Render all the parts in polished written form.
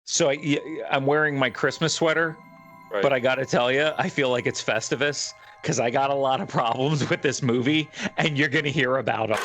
So I'm wearing my Christmas sweater, Right. but I got to tell you, I feel like it's Festivus because I got a lot of problems with this movie, and you're going to hear about them.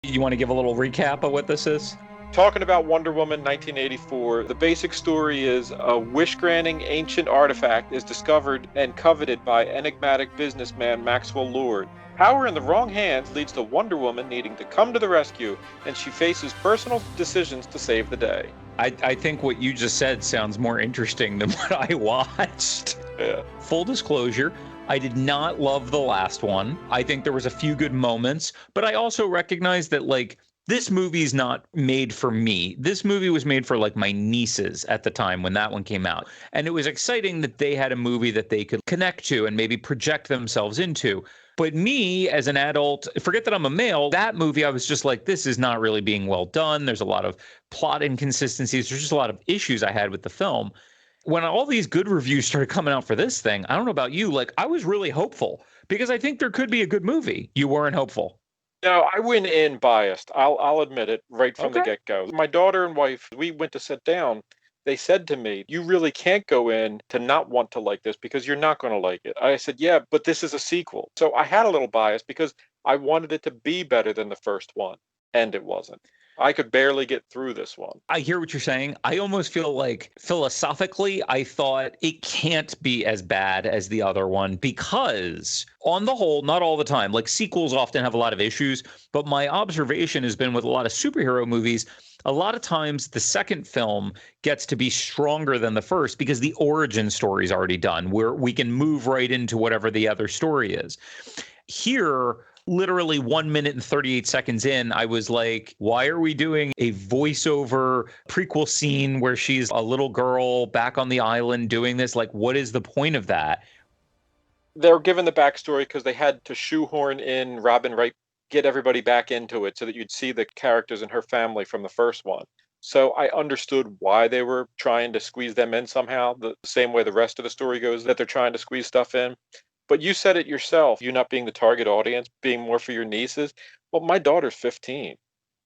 You want to give a little recap of what this is? Talking about Wonder Woman 1984, the basic story is a wish-granting ancient artifact is discovered and coveted by enigmatic businessman Maxwell Lord. Power in the wrong hands leads to Wonder Woman needing to come to the rescue, and she faces personal decisions to save the day. I think what you just said sounds more interesting than what I watched. Yeah. Full disclosure, I did not love the last one. I think there was a few good moments, but I also recognize that, like, this movie's not made for me. This movie was made for like my nieces at the time when that one came out. And it was exciting that they had a movie that they could connect to and maybe project themselves into. But me as an adult, forget that I'm a male, that movie, I was just like, this is not really being well done. There's a lot of plot inconsistencies. There's just a lot of issues I had with the film. When all these good reviews started coming out for this thing, I don't know about you, like I was really hopeful because I think there could be a good movie. You weren't hopeful. No, I went in biased. I'll admit it right from the Okay. get-go. My daughter and wife, we went to sit down. They said to me, "You really can't go in to not want to like this because you're not going to like it." I said, "Yeah, but this is a sequel." So I had a little bias because I wanted it to be better than the first one, and it wasn't. I could barely get through this one. I hear what you're saying. I almost feel like philosophically, I thought it can't be as bad as the other one because, on the whole, not all the time, like sequels often have a lot of issues. But my observation has been with a lot of superhero movies, a lot of times the second film gets to be stronger than the first because the origin story is already done, where we can move right into whatever the other story is. Here, literally 1 minute and 38 seconds in, I was like, why are we doing a voiceover prequel scene where she's a little girl back on the island doing this? Like, what is the point of that? They're given the backstory because they had to shoehorn in Robin Wright, get everybody back into it so that you'd see the characters and her family from the first one. So I understood why they were trying to squeeze them in somehow, the same way the rest of the story goes, that they're trying to squeeze stuff in. But you said it yourself, you not being the target audience, being more for your nieces. Well, my daughter's 15.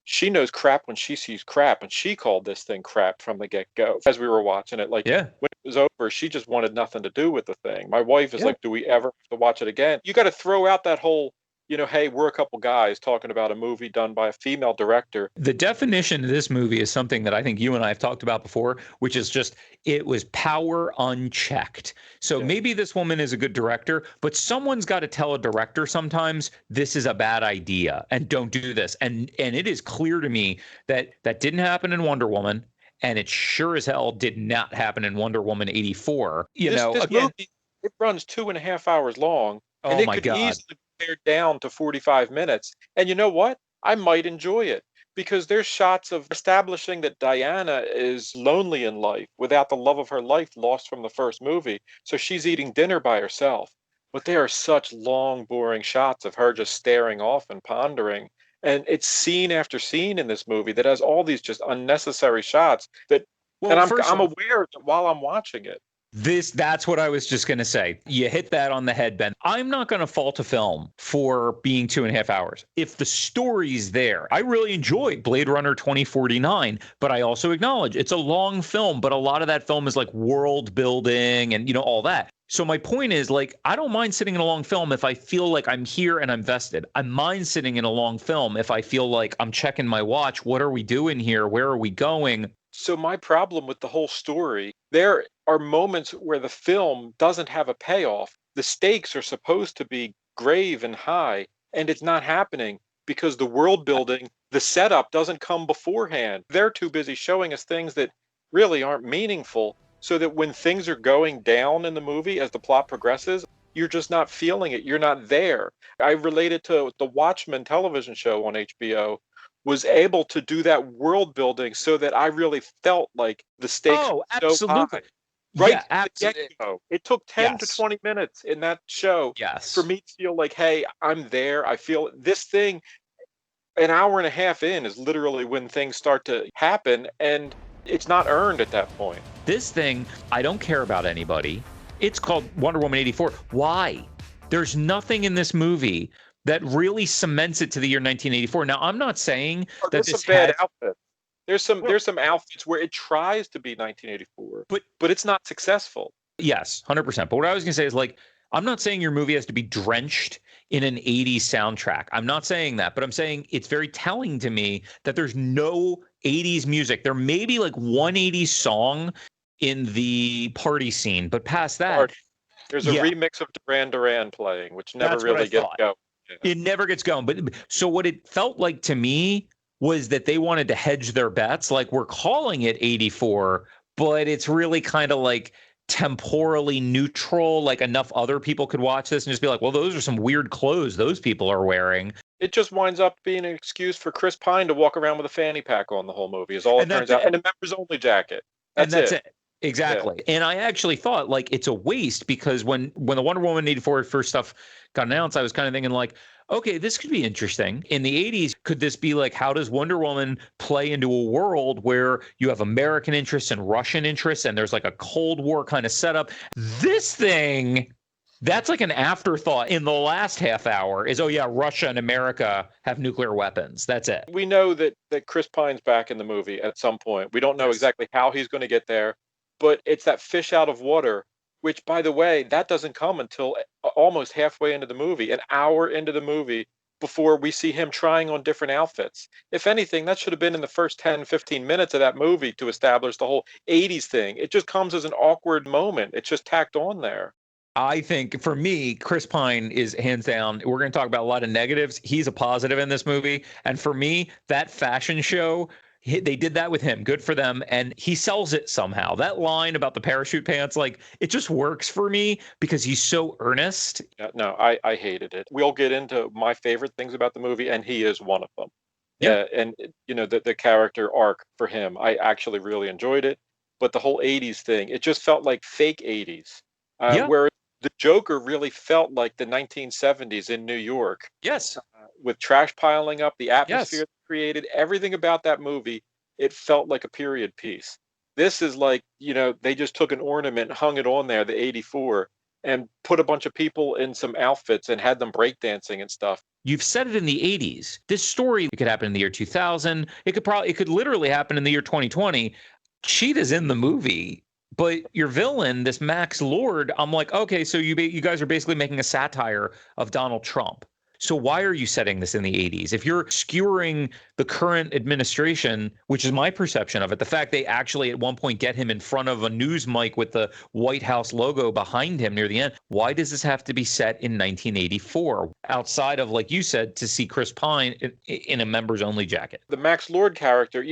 She knows crap when she sees crap, and she called this thing crap from the get-go as we were watching it. Like, Yeah. when it was over, she just wanted nothing to do with the thing. My wife is Yeah. like, "Do we ever have to watch it again?" You got to throw out that whole, hey, we're a couple guys talking about a movie done by a female director. The definition of this movie is something that I think you and I have talked about before, which is just it was power unchecked. So Yeah. maybe this woman is a good director, but someone's got to tell a director sometimes this is a bad idea and don't do this. And it is clear to me that that didn't happen in Wonder Woman, and it sure as hell did not happen in Wonder Woman 84. This Again, movie, it runs 2.5 hours long, and oh it my could God. easily be pared down to 45 minutes. And you know what? I might enjoy it because there's shots of establishing that Diana is lonely in life without the love of her life lost from the first movie. So she's eating dinner by herself. But they are such long, boring shots of her just staring off and pondering. And it's scene after scene in this movie that has all these just unnecessary shots that, and Well, first I'm off, aware that while I'm watching it. that's what I was just going to say. You hit that on the head, Ben. I'm not going to fault a film for being 2.5 hours. If the story's there, I really enjoyed Blade Runner 2049, but I also acknowledge it's a long film, but a lot of that film is like world building and, all that. So my point is, like, I don't mind sitting in a long film if I feel like I'm here and I'm vested. I mind sitting in a long film if I feel like I'm checking my watch. What are we doing here? Where are we going? So my problem with the whole story, there are moments where the film doesn't have a payoff. The stakes are supposed to be grave and high, and it's not happening because the world building, the setup doesn't come beforehand. They're too busy showing us things that really aren't meaningful, so that when things are going down in the movie as the plot progresses, you're just not feeling it. You're not there. I relate it to the Watchmen television show on HBO was able to do that world building so that I really felt like the stakes Oh, were so absolutely. high. Right Yeah, from the absolutely. get-go. It took 10 to Yes. 20 minutes in that show for Yes. me to feel like, hey, I'm there. I feel this thing an hour and a half in is literally when things start to happen. And It's not earned at that point. This thing, I don't care about anybody. It's called Wonder Woman 84. Why? There's nothing in this movie that really cements it to the year 1984. Now, I'm not saying Oh, that there's this some bad has, outfits. well, There's some outfits where it tries to be 1984, but but it's not successful. yes, 100%. But what I was going to say is like, I'm not saying your movie has to be drenched in an 80s soundtrack. I'm not saying that, but I'm saying it's very telling to me that there's no 80s music. There may be like one 80s song in the party scene, but past that, There's a yeah, remix of Duran Duran playing, which never that's what I really gets thought. going. Yeah. It never gets going. But so what it felt like to me was that they wanted to hedge their bets. Like we're calling it 84, but it's really kind of like temporally neutral. Like enough other people could watch this and just be like, well, those are some weird clothes those people are wearing. It just winds up being an excuse for Chris Pine to walk around with a fanny pack on the whole movie, is all it And turns that's out. it. And a members only jacket. And That's that's it. it. Yeah. Exactly. And I actually thought like it's a waste because when the Wonder Woman 84 first stuff got announced, I was kind of thinking like, okay, this could be interesting. In the 80s, could this be like how does Wonder Woman play into a world where you have American interests and Russian interests and there's like a Cold War kind of setup? This thing that's like an afterthought in the last half hour is, oh yeah, Russia and America have nuclear weapons. That's it. We know that Chris Pine's back in the movie at some point. We don't know Yes. exactly how he's going to get there, but it's that fish out of water, which, by the way, that doesn't come until almost halfway into the movie, an hour into the movie, before we see him trying on different outfits. If anything, that should have been in the first 10, 15 minutes of that movie to establish the whole 80s thing. It just comes as an awkward moment. It's just tacked on there. I think for me, Chris Pine is hands down. We're going to talk about a lot of negatives. He's a positive in this movie. And for me, that fashion show, they did that with him. Good for them. And he sells it somehow. That line about the parachute pants, like it just works for me because he's so earnest. Yeah, no, I hated it. We'll get into my favorite things about the movie, and he is one of them. Yeah. And you know the character arc for him, I actually really enjoyed it. But the whole '80s thing, it just felt like fake '80s, Yeah. where the Joker really felt like the 1970s in New York, Yes. with trash piling up, the Yes. atmosphere created, everything about that movie. It felt like a period piece. This is like, they just took an ornament, hung it on there, the '84, and put a bunch of people in some outfits and had them breakdancing and stuff. You've said it in the 80s. This story could happen in the year 2000. It could literally happen in the year 2020. Cheetah's in the movie, but your villain, this Max Lord, I'm like, okay, so you guys are basically making a satire of Donald Trump. So why are you setting this in the 80s? If you're skewering the current administration, which is my perception of it, the fact they actually at one point get him in front of a news mic with the White House logo behind him near the end, why does this have to be set in 1984? Outside of, like you said, to see Chris Pine in a members only jacket. The Max Lord character,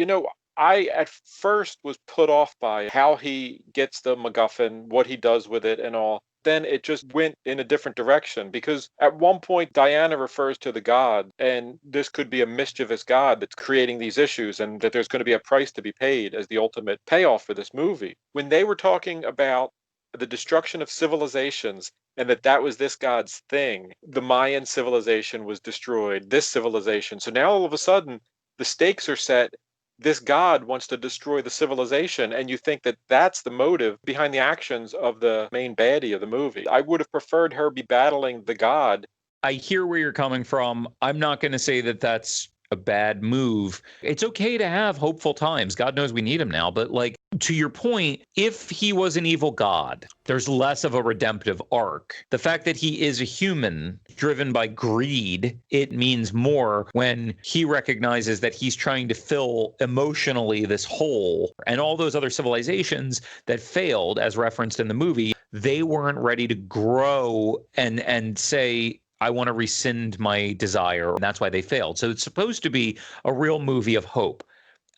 I at first was put off by how he gets the MacGuffin, what he does with it, and all. Then it just went in a different direction because at one point Diana refers to the god, and this could be a mischievous god that's creating these issues, and that there's going to be a price to be paid as the ultimate payoff for this movie. When they were talking about the destruction of civilizations and that was this god's thing, the Mayan civilization was destroyed, this civilization. So now all of a sudden, the stakes are set. This god wants to destroy the civilization, and you think that that's the motive behind the actions of the main baddie of the movie. I would have preferred her be battling the god. I hear where you're coming from. I'm not going to say that that's a bad move. It's okay to have hopeful times. God knows we need them now. But like to your point, if he was an evil god, there's less of a redemptive arc. The fact that he is a human driven by greed, it means more when he recognizes that he's trying to fill emotionally this hole. And all those other civilizations that failed, as referenced in the movie, they weren't ready to grow and say, I want to rescind my desire. And that's why they failed. So it's supposed to be a real movie of hope.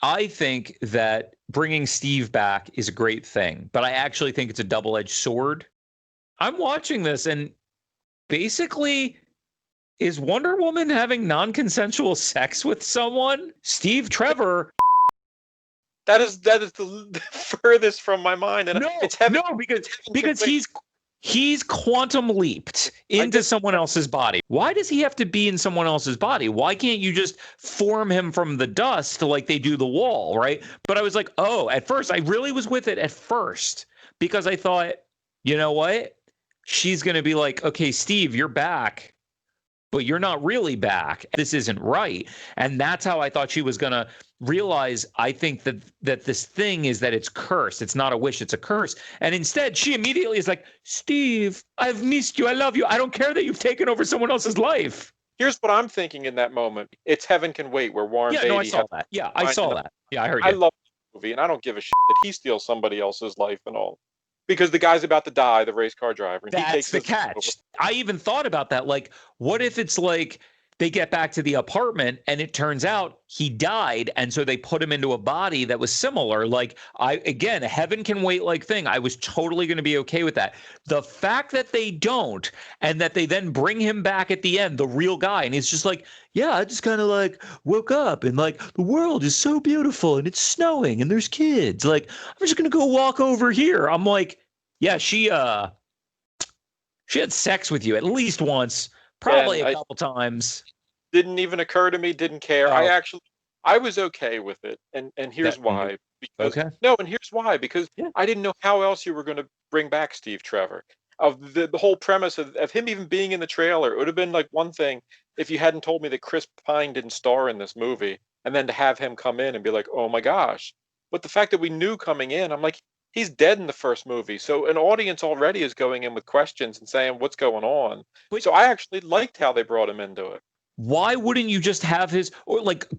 I think that bringing Steve back is a great thing, but I actually think it's a double-edged sword. I'm watching this and basically, is Wonder Woman having non-consensual sex with someone? Steve Trevor. That is the furthest from my mind, and No, it's heaven. no, because he's He's quantum leaped into someone else's body. Why does he have to be in someone else's body? Why can't you just form him from the dust like they do the wall, right? But I was like, oh, at first, I really was with it at first because I thought, you know what? She's going to be like, okay, Steve, you're back, but you're not really back. This isn't right. And that's how I thought she was going to realize, I think that this thing is that it's cursed. It's not a wish, it's a curse. And instead, she immediately is like, Steve, I've missed you. I love you. I don't care that you've taken over someone else's life. Here's what I'm thinking in that moment. It's Heaven Can Wait, where Warren Beatty. I saw that. Yeah, I saw that. Yeah, I heard you. I love the movie, and I don't give a shit that he steals somebody else's life and all. Because the guy's about to die, the race car driver. And that's he takes the catch. I even thought about that. Like, what if it's like they get back to the apartment and it turns out he died, and so they put him into a body that was similar? Like, again, Heaven Can Wait like thing. I was totally going to be okay with that. The fact that they don't, and that they then bring him back at the end, the real guy, and he's just like, yeah, I just kind of like woke up and like the world is so beautiful and it's snowing and there's kids. Like, I'm just gonna go walk over here. I'm like, yeah, she had sex with you at least once, probably a couple times. Didn't even occur to me, didn't care. Oh. I was okay with it. And here's why. Because, and here's why. Because I didn't know how else you were going to bring back Steve Trevor. Of the whole premise of him even being in the trailer, it would have been like one thing if you hadn't told me that Chris Pine didn't star in this movie, and then to have him come in and be like, oh my gosh. But the fact that we knew coming in, I'm like, he's dead in the first movie. So an audience already is going in with questions and saying, what's going on? So I actually liked how they brought him into it. Why wouldn't you just have his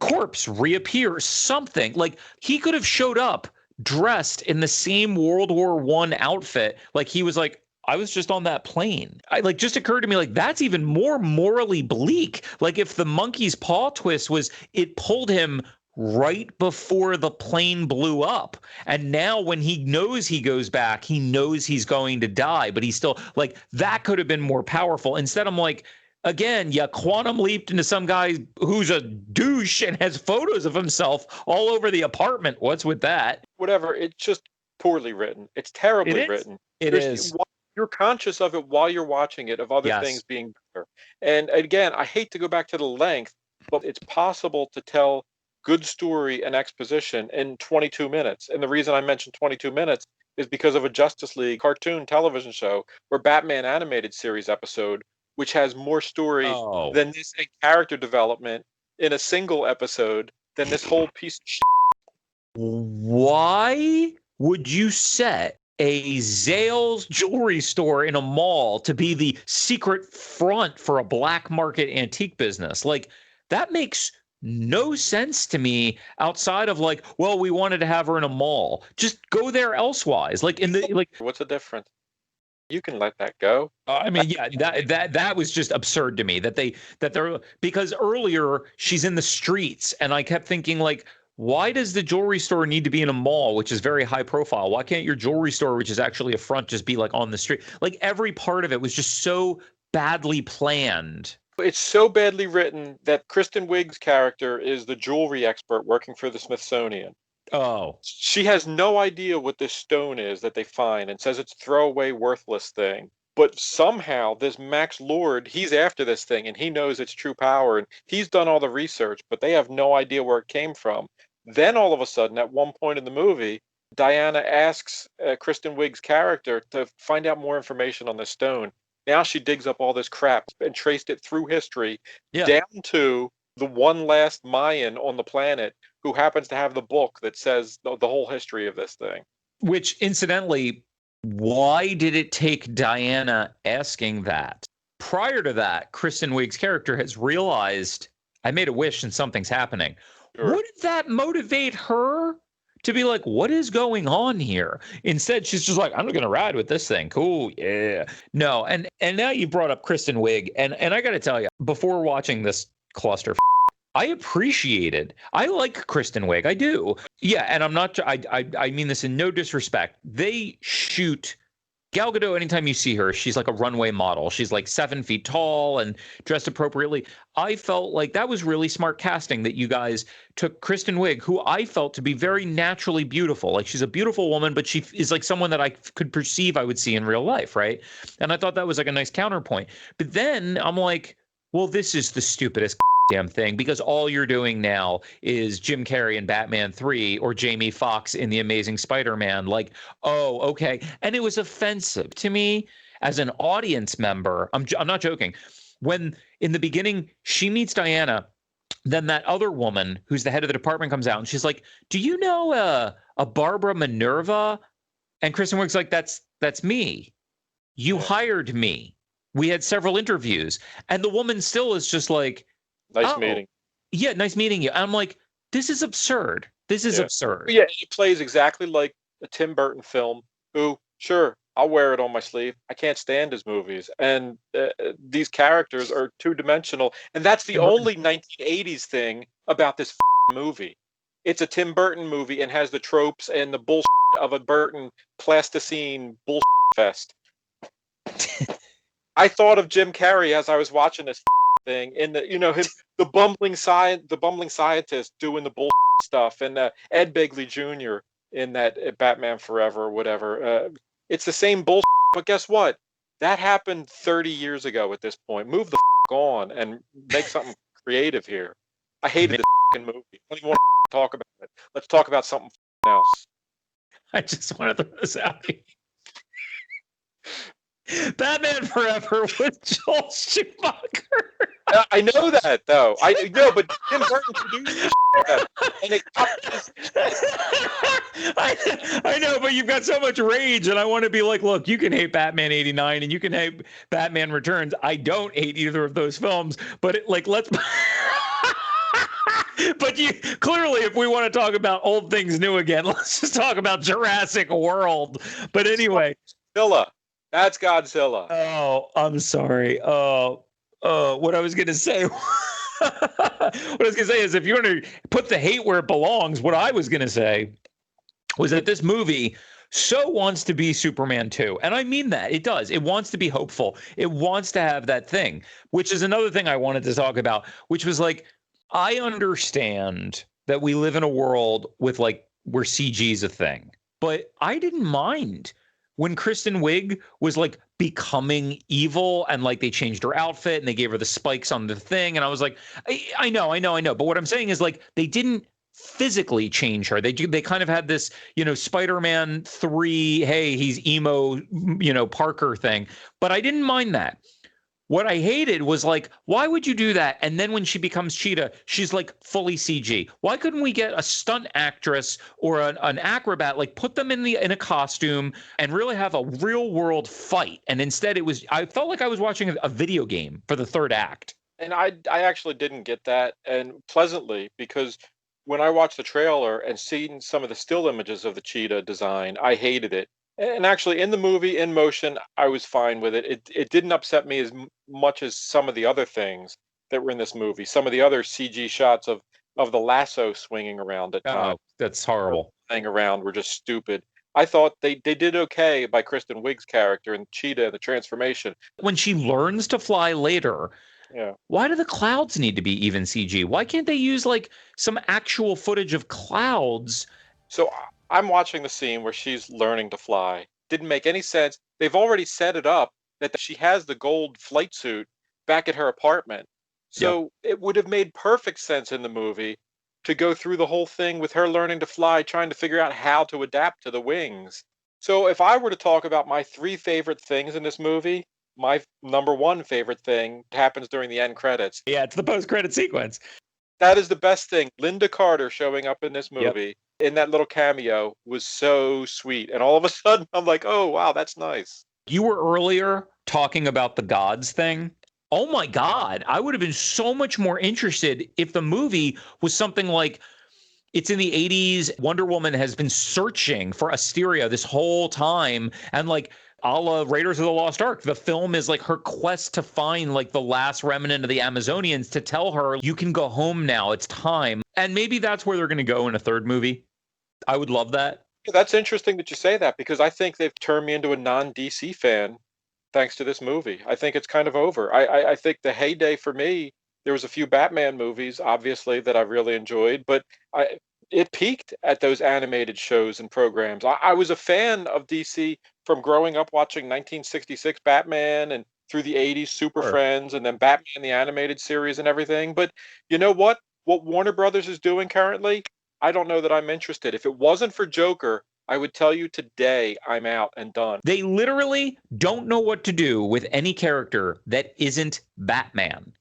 corpse reappear? Something like he could have showed up dressed in the same World War I outfit. Like he was like, I was just on that plane. Just occurred to me, like, that's even more morally bleak. Like if the monkey's paw twist was it pulled him right before the plane blew up. And now when he knows he goes back, he knows he's going to die, but he's still like, that could have been more powerful. Instead, I'm like, again, you quantum leaped into some guy who's a douche and has photos of himself all over the apartment. What's with that? Whatever. It's just poorly written. It's terribly written. It is. You're conscious of it while you're watching it, of other things being better. And again, I hate to go back to the length, but it's possible to tell good story and exposition in 22 minutes. And the reason I mentioned 22 minutes is because of a Justice League cartoon television show or Batman animated series episode, which has more story than this character development in a single episode than this whole piece of shit. Why would you set a Zales jewelry store in a mall to be the secret front for a black market antique business? Like, that makes no sense to me outside of like, well, we wanted to have her in a mall. Just go there elsewise. Like in the like. What's the difference? You can let that go. I mean, yeah, that was just absurd to me that they're because earlier she's in the streets and I kept thinking like, why does the jewelry store need to be in a mall, which is very high profile? Why can't your jewelry store, which is actually a front, just be like on the street? Like every part of it was just so badly planned. It's so badly written that Kristen Wiig's character is the jewelry expert working for the Smithsonian. Oh. She has no idea what this stone is that they find and says it's throwaway, worthless thing. But somehow this Max Lord, he's after this thing and he knows its true power and he's done all the research, but they have no idea where it came from. Then all of a sudden, at one point in the movie, Diana asks Kristen Wiig's character to find out more information on the stone. Now she digs up all this crap and traced it through history down to the one last Mayan on the planet who happens to have the book that says the whole history of this thing. Which, incidentally, why did it take Diana asking that? Prior to that, Kristen Wiig's character has realized, I made a wish and something's happening. Sure. Wouldn't that motivate her to be like, what is going on here? Instead, she's just like, I'm going to ride with this thing. Cool. Yeah. No. And now you brought up Kristen Wiig. And I got to tell you, before watching this cluster, I like Kristen Wiig. I do. Yeah. And I'm not, I mean this in no disrespect. They shoot Gal Gadot, anytime you see her, she's like a runway model. She's like 7 feet tall and dressed appropriately. I felt like that was really smart casting that you guys took Kristen Wiig, who I felt to be very naturally beautiful. Like she's a beautiful woman, but she is like someone that I could perceive I would see in real life, right? And I thought that was like a nice counterpoint. But then I'm like, well, this is the stupidest damn thing because all you're doing now is Jim Carrey in Batman 3 or Jamie Foxx in The Amazing Spider-Man. Like, oh, okay. And it was offensive to me as an audience member. I'm not joking. When in the beginning she meets Diana, then that other woman who's the head of the department comes out and she's like, "Do you know a Barbara Minerva?" And Kristen Wiig's like, "That's me. You hired me. We had several interviews." And the woman still is just like, Nice "Oh, meeting. yeah, nice meeting you." I'm like, this is absurd. This is absurd. Yeah, he plays exactly like a Tim Burton film. Who, sure, I'll wear it on my sleeve. I can't stand his movies, and these characters are two-dimensional. And that's the Tim Burton. only 1980s thing about this movie. It's a Tim Burton movie and has the tropes and the bullshit of a Burton plasticine bullshit fest. I thought of Jim Carrey as I was watching this thing in the him the bumbling scientist doing the bullshit stuff, and Ed Begley Jr. in that Batman Forever or whatever. It's the same bullshit, but guess what? That happened 30 years ago at this point. Move the on and make something creative here. I hated this movie. I don't even want to talk about it. Let's talk about something else. I just want to throw this out here. Batman Forever with Joel Schumacher. I know that though. I know, but Tim Burton produced this, and it. I know, but you've got so much rage, and I want to be like, look, you can hate Batman '89, and you can hate Batman Returns. I don't hate either of those films, but let's. But you clearly, if we want to talk about old things new again, let's just talk about Jurassic World. But anyway, Godzilla. That's Godzilla. Oh, I'm sorry. What I was gonna say. Is if you're gonna put the hate where it belongs, what I was gonna say was that this movie so wants to be Superman 2. And I mean that. It does. It wants to be hopeful. It wants to have that thing, which is another thing I wanted to talk about, which was like, I understand that we live in a world with where CG is a thing, but I didn't mind when Kristen Wiig was becoming evil and they changed her outfit and they gave her the spikes on the thing. And I was like, I know. But what I'm saying is they didn't physically change her. They kind of had this, Spider-Man 3, hey, he's emo, Parker thing. But I didn't mind that. What I hated was why would you do that? And then when she becomes Cheetah, she's fully CG. Why couldn't we get a stunt actress or an acrobat, put them in a costume and really have a real world fight? And instead I felt like I was watching a video game for the third act. And I actually didn't get that, and pleasantly, because when I watched the trailer and seen some of the still images of the Cheetah design, I hated it. And actually, in the movie, in motion, I was fine with it. It didn't upset me as much as some of the other things that were in this movie. Some of the other CG shots of the lasso swinging around at times. Oh, that's horrible. Hang around were just stupid. I thought they did okay by Kristen Wiig's character and Cheetah and the transformation. When she learns to fly later, why do the clouds need to be even CG? Why can't they use some actual footage of clouds? So I'm watching the scene where she's learning to fly. Didn't make any sense. They've already set it up that she has the gold flight suit back at her apartment. So it would have made perfect sense in the movie to go through the whole thing with her learning to fly, trying to figure out how to adapt to the wings. So if I were to talk about my 3 favorite things in this movie, my number 1 favorite thing happens during the end credits. Yeah, it's the post-credit sequence. That is the best thing. Linda Carter showing up in this movie in that little cameo was so sweet. And all of a sudden, I'm like, oh, wow, that's nice. You were earlier talking about the gods thing. Oh, my God. I would have been so much more interested if the movie was something like it's in the 80s. Wonder Woman has been searching for Asteria this whole time. And a la Raiders of the Lost Ark, the film is her quest to find the last remnant of the Amazonians to tell her, you can go home now. It's time. And maybe that's where they're going to go in a third movie. I would love that. That's interesting that you say that because I think they've turned me into a non-DC fan thanks to this movie. I think it's kind of over. I think the heyday for me, there was a few Batman movies, obviously, that I really enjoyed, but I it peaked at those animated shows and programs. I was a fan of DC from growing up watching 1966 Batman and through the 80s Super Sure. Friends and then Batman the animated series and everything. But you know what? What Warner Brothers is doing currently, I don't know that I'm interested. If it wasn't for Joker, I would tell you today I'm out and done. They literally don't know what to do with any character that isn't Batman.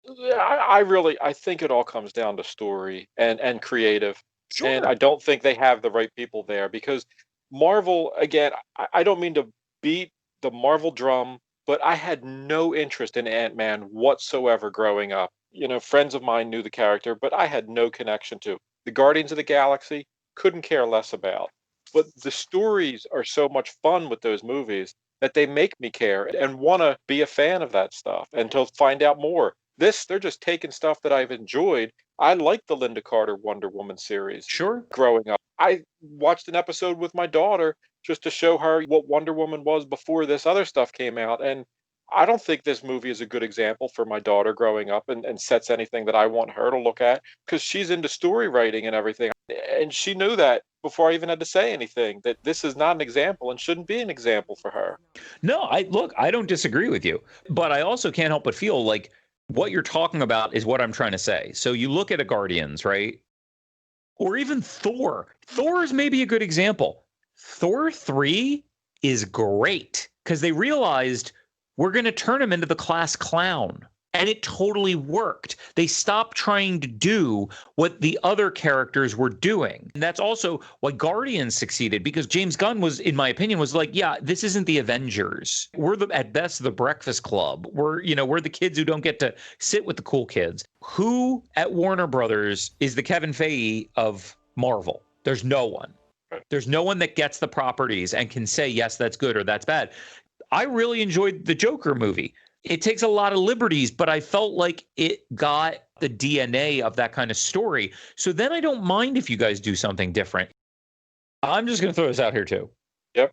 Yeah, I think it all comes down to story and creative, and Sure. I don't think they have the right people there because Marvel again. I don't mean to beat the Marvel drum, but I had no interest in Ant-Man whatsoever growing up. You know, friends of mine knew the character, but I had no connection to. The Guardians of the Galaxy couldn't care less about. But the stories are so much fun with those movies that they make me care and want to be a fan of that stuff and to find out more. This, they're just taking stuff that I've enjoyed. I like the Linda Carter Wonder Woman series Sure. growing up. I watched an episode with my daughter just to show her what Wonder Woman was before this other stuff came out. And I don't think this movie is a good example for my daughter growing up and sets anything that I want her to look at because she's into story writing and everything. And she knew that before I even had to say anything, that this is not an example and shouldn't be an example for her. No, I don't disagree with you, but I also can't help but feel like what you're talking about is what I'm trying to say. So you look at a Guardians, right? Or even Thor. Thor is maybe a good example. Thor 3 is great because they realized we're going to turn him into the class clown. And it totally worked. They stopped trying to do what the other characters were doing. And that's also why Guardians succeeded, because James Gunn was, in my opinion, was like, yeah, this isn't the Avengers. We're at best the Breakfast Club. We're the kids who don't get to sit with the cool kids. Who at Warner Brothers is the Kevin Feige of Marvel? There's no one. There's no one that gets the properties and can say, yes, that's good or that's bad. I really enjoyed the Joker movie. It takes a lot of liberties, but I felt like it got the DNA of that kind of story. So then I don't mind if you guys do something different. I'm just going to throw this out here too. Yep.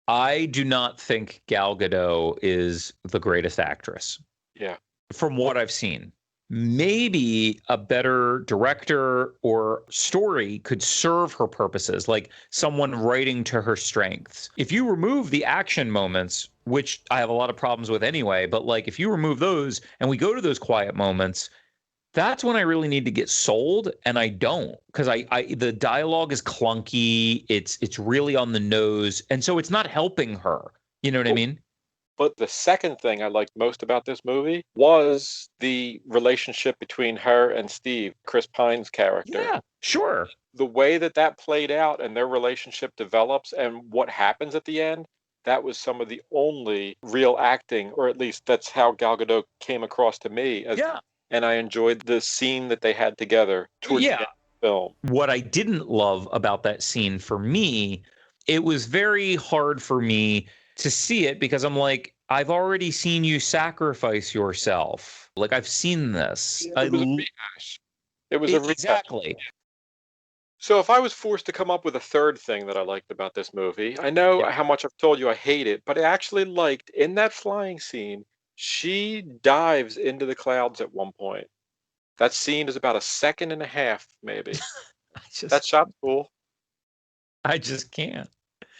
I do not think Gal Gadot is the greatest actress. Yeah. From what I've seen. Maybe a better director or story could serve her purposes, like someone writing to her strengths. If you remove the action moments, which I have a lot of problems with anyway, but like if you remove those and we go to those quiet moments, that's when I really need to get sold, and I don't, because I the dialogue is clunky, it's really on the nose, and so it's not helping her. You know what I mean? But the second thing I liked most about this movie was the relationship between her and Steve, Chris Pine's character. Yeah, sure. The way that that played out and their relationship develops and what happens at the end, that was some of the only real acting, or at least that's how Gal Gadot came across to me. Yeah. And I enjoyed the scene that they had together towards the end of the film. What I didn't love about that scene for me, it was very hard for me to see it because I'm like, I've already seen you sacrifice yourself. Like, I've seen this. It was a rehash. It was a rehash. Exactly. So if I was forced to come up with a third thing that I liked about this movie, I know how much I've told you I hate it, but I actually liked in that flying scene, she dives into the clouds at one point. That scene is about a second and a half, maybe. That shot's cool. I just can't.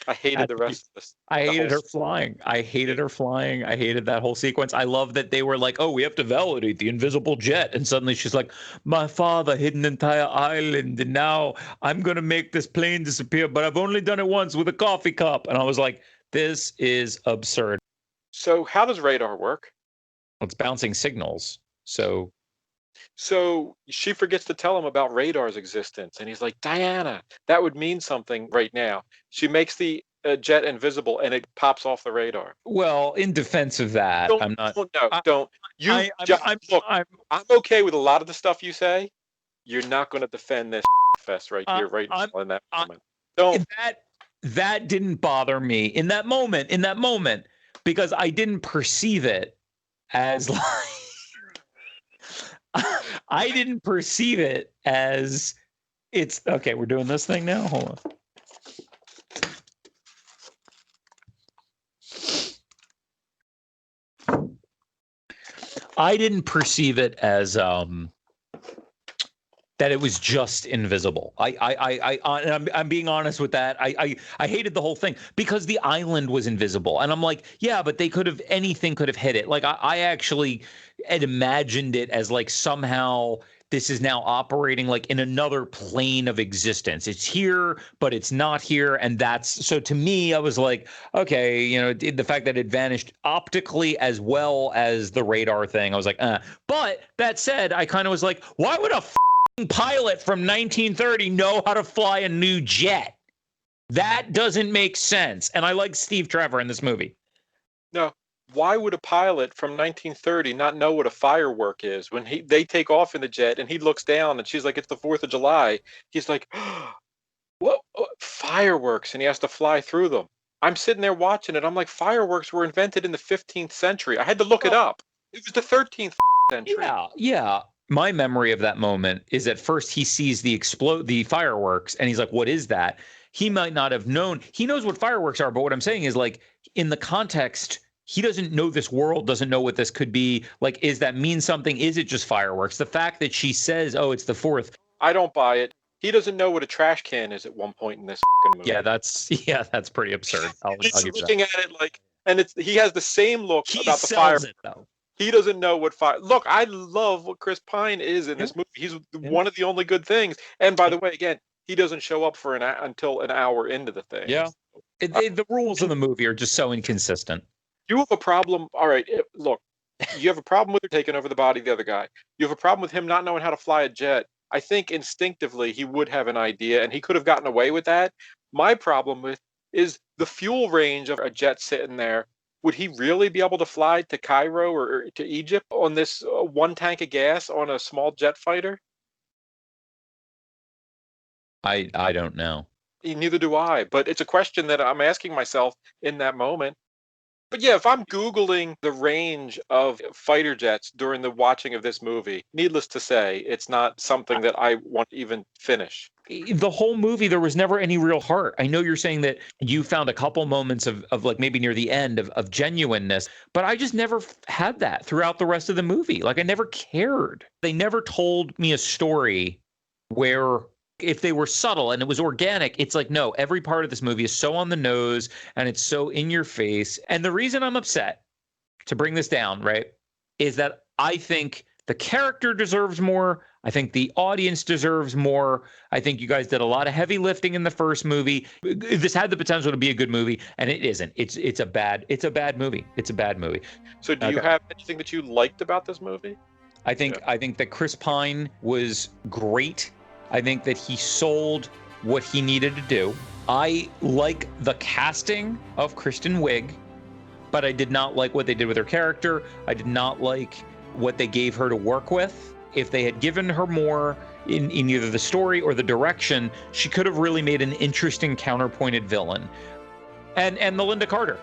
I hated the rest of this. I hated her flying. I hated her flying. I hated that whole sequence. I love that they were like, oh, we have to validate the invisible jet. And suddenly she's like, my father hid an entire island. And now I'm going to make this plane disappear. But I've only done it once with a coffee cup. And I was like, this is absurd. So how does radar work? It's bouncing signals. So she forgets to tell him about radar's existence. And he's like, Diana, that would mean something right now. She makes the jet invisible and it pops off the radar. Well, in defense of that, I'm not. Don't. I'm okay with a lot of the stuff you say. You're not going to defend this fest right here, right now, in that moment. Don't. That didn't bother me in that moment, because I didn't perceive it as like. I didn't perceive it as it's okay. We're doing this thing now. Hold on. I didn't perceive it as that it was just invisible. And I'm being honest with that. I hated the whole thing because the island was invisible, and I'm like, yeah, but anything could have hit it. Like I actually had imagined it as like somehow this is now operating like in another plane of existence. It's here, but it's not here, and that's so to me. I was like, okay, the fact that it vanished optically as well as the radar thing, I was like, But that said, I kind of was like, why would a pilot from 1930 know how to fly a new jet? That doesn't make sense. And I like Steve Trevor in this movie. No. Why would a pilot from 1930 not know what a firework is when they take off in the jet and he looks down and she's like, it's the 4th of July. He's like, what fireworks? And he has to fly through them. I'm sitting there watching it. I'm like, fireworks were invented in the 15th century. I had to look it up. It was the 13th century. Yeah. My memory of that moment is at first he sees the fireworks and he's like, what is that? He might not have known. He knows what fireworks are, but what I'm saying is like in the context, he doesn't know this world, doesn't know what this could be. Like, is that mean something? Is it just fireworks? The fact that she says, oh, it's the 4th. I don't buy it. He doesn't know what a trash can is at one point in this movie. Yeah, that's pretty absurd. He's looking at it like, and he has the same look about the fire. It, though. He doesn't know what fire. Look, I love what Chris Pine is in this movie. He's one of the only good things. And by the way, again, he doesn't show up for until an hour into the thing. Yeah, the rules of the movie are just so inconsistent. You have a problem. All right, look, you have a problem with her taking over the body of the other guy. You have a problem with him not knowing how to fly a jet. I think instinctively he would have an idea, and he could have gotten away with that. My problem is the fuel range of a jet sitting there. Would he really be able to fly to Cairo or to Egypt on this one tank of gas on a small jet fighter? I don't know. Neither do I, but it's a question that I'm asking myself in that moment. But yeah, if I'm Googling the range of fighter jets during the watching of this movie, needless to say, it's not something that I want to even finish. The whole movie, there was never any real heart. I know you're saying that you found a couple moments of like maybe near the end of genuineness, but I just never had that throughout the rest of the movie. Like I never cared. They never told me a story where if they were subtle and it was organic, it's like, no, every part of this movie is so on the nose and it's so in your face. And the reason I'm upset, to bring this down, right, is that I think the character deserves more. I think the audience deserves more. I think you guys did a lot of heavy lifting in the first movie. This had the potential to be a good movie, and it isn't. It's a bad movie. It's a bad movie. So do you have anything that you liked about this movie? I think that Chris Pine was great. I think that he sold what he needed to do. I like the casting of Kristen Wiig, but I did not like what they did with her character. I did not like what they gave her to work with. If they had given her more in either the story or the direction, she could have really made an interesting counterpointed villain. And Melinda Carter,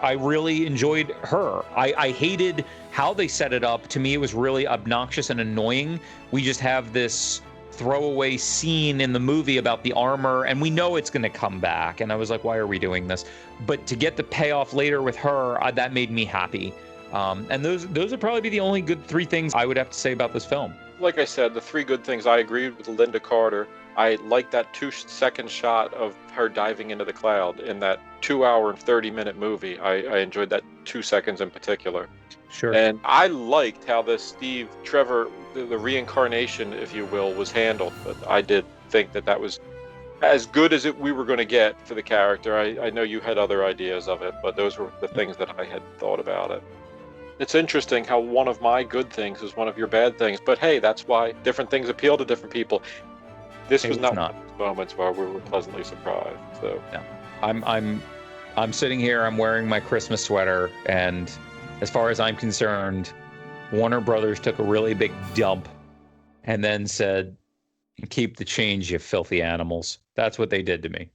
I really enjoyed her. I hated how they set it up. To me, it was really obnoxious and annoying. We just have this throwaway scene in the movie about the armor, and we know it's going to come back. And I was like, why are we doing this? But to get the payoff later with her, that made me happy. And those would probably be the only good 3 things I would have to say about this film. Like I said, the 3 good things, I agreed with Linda Carter. I like that 2-second shot of her diving into the cloud in that 2-hour and 30-minute movie. I enjoyed that 2 seconds in particular. Sure. And I liked how the Steve Trevor, the reincarnation, if you will, was handled. But I did think that was as good as we were going to get for the character. I know you had other ideas of it, but those were the things that I had thought about it. It's interesting how one of my good things is one of your bad things. But hey, that's why different things appeal to different people. This was not one of those moments where we were pleasantly surprised. So yeah. I'm sitting here, I'm wearing my Christmas sweater, and as far as I'm concerned, Warner Brothers took a really big dump and then said, keep the change, you filthy animals. That's what they did to me.